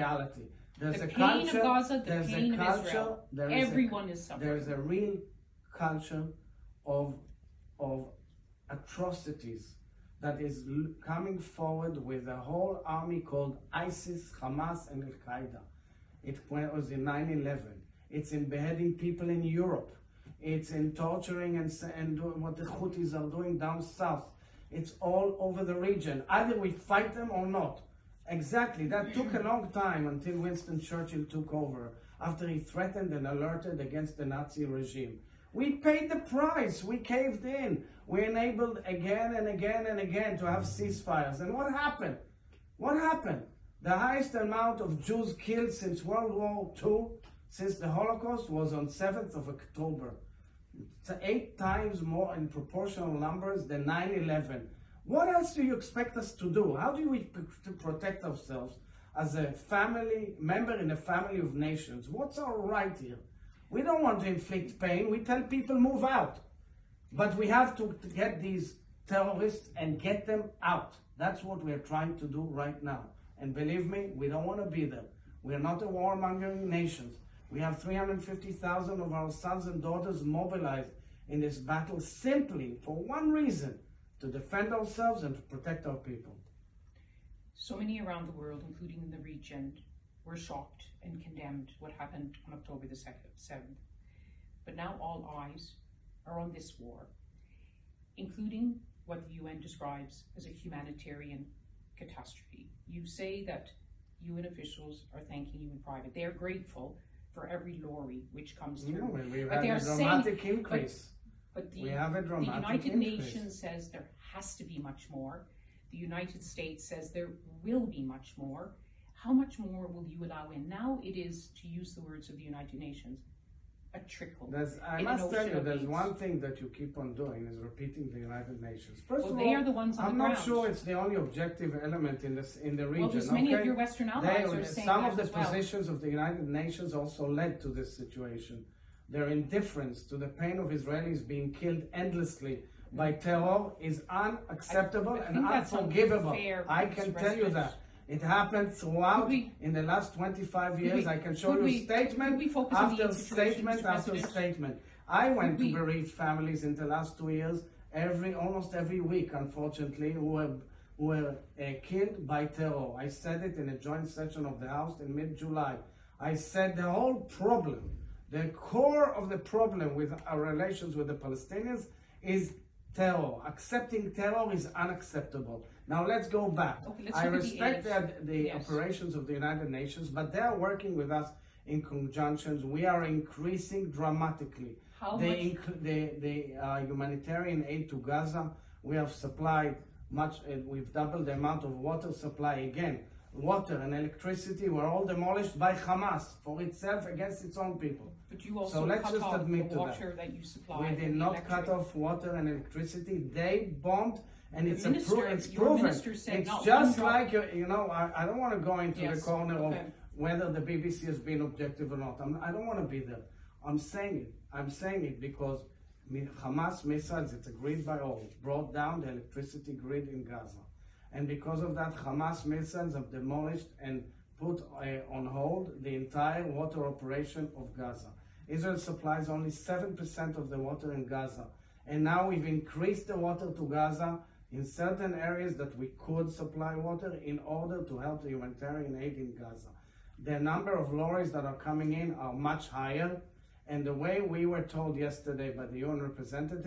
reality. There's the a pain culture, of Gaza, the there's pain a of culture, Israel. there Everyone is suffering. There's a real culture of atrocities that is coming forward with a whole army called ISIS, Hamas, and Al-Qaeda. It was in 9/11. It's in beheading people in Europe. It's in torturing and doing what the Houthis are doing down south. It's all over the region. Either we fight them or not. Exactly. That took a long time until Winston Churchill took over, after he threatened and alerted against the Nazi regime. We paid the price. We caved in. We enabled again and again and again to have ceasefires. And what happened? What happened? The highest amount of Jews killed since World War II, since the Holocaust, was on 7th of October. It's 8 times more in proportional numbers than 9/11. What else do you expect us to do? How do we protect ourselves as a family, member in a family of nations? What's our right here? We don't want to inflict pain. We tell people move out. But we have to get these terrorists and get them out. That's what we're trying to do right now. And believe me, we don't want to be there. We're not a warmongering nation. We have 350,000 of our sons and daughters mobilized in this battle simply for one reason: to defend ourselves and to protect our people. So many around the world, including in the region, were shocked and condemned what happened on October the 7th. But now all eyes are on this war, including what the UN describes as a humanitarian catastrophe. You say that UN officials are thanking you in private. They are grateful for every lorry which comes through. We've had a dramatic increase. But the United Nations says there has to be much more. The United States says there will be much more. How much more will you allow in? Now it is, to use the words of the United Nations, a trickle. I must tell you, there's one thing that you keep on doing, is repeating the United Nations. First of all, they are the ones on the ground. I'm not sure it's the only objective element in the region. Well, there's many of your Western allies are saying some of the as well. positions of the United Nations also led to this situation. Their indifference to the pain of Israelis being killed endlessly by terror is unacceptable and unforgivable. I can tell you that. It happened throughout in the last 25 years. I can show you statement after statement after statement. I went to bereaved families in the last 2 years, almost every week, unfortunately, who were killed by terror. I said it in a joint session of the House in mid-July. I said the whole problem, the core of the problem with our relations with the Palestinians is terror. Accepting terror is unacceptable. Now let's go back. Okay, I respect the operations of the United Nations, but they are working with us in conjunctions. We are increasing dramatically the humanitarian aid to Gaza. We have supplied much. We've doubled the amount of water supply again. Water and electricity were all demolished by Hamas for itself against its own people. But you also cut off the water that you supply. We did not cut off water and electricity. They bombed, and it's proven. It's just like, I don't want to go into the corner of whether the BBC has been objective or not. I don't want to be there. I'm saying it because Hamas missiles, it's agreed by all, brought down the electricity grid in Gaza. And because of that, Hamas missiles have demolished and put on hold the entire water operation of Gaza. Israel supplies only 7% of the water in Gaza. And now we've increased the water to Gaza in certain areas that we could supply water in order to help the humanitarian aid in Gaza. The number of lorries that are coming in are much higher. And the way we were told yesterday by the UN representative,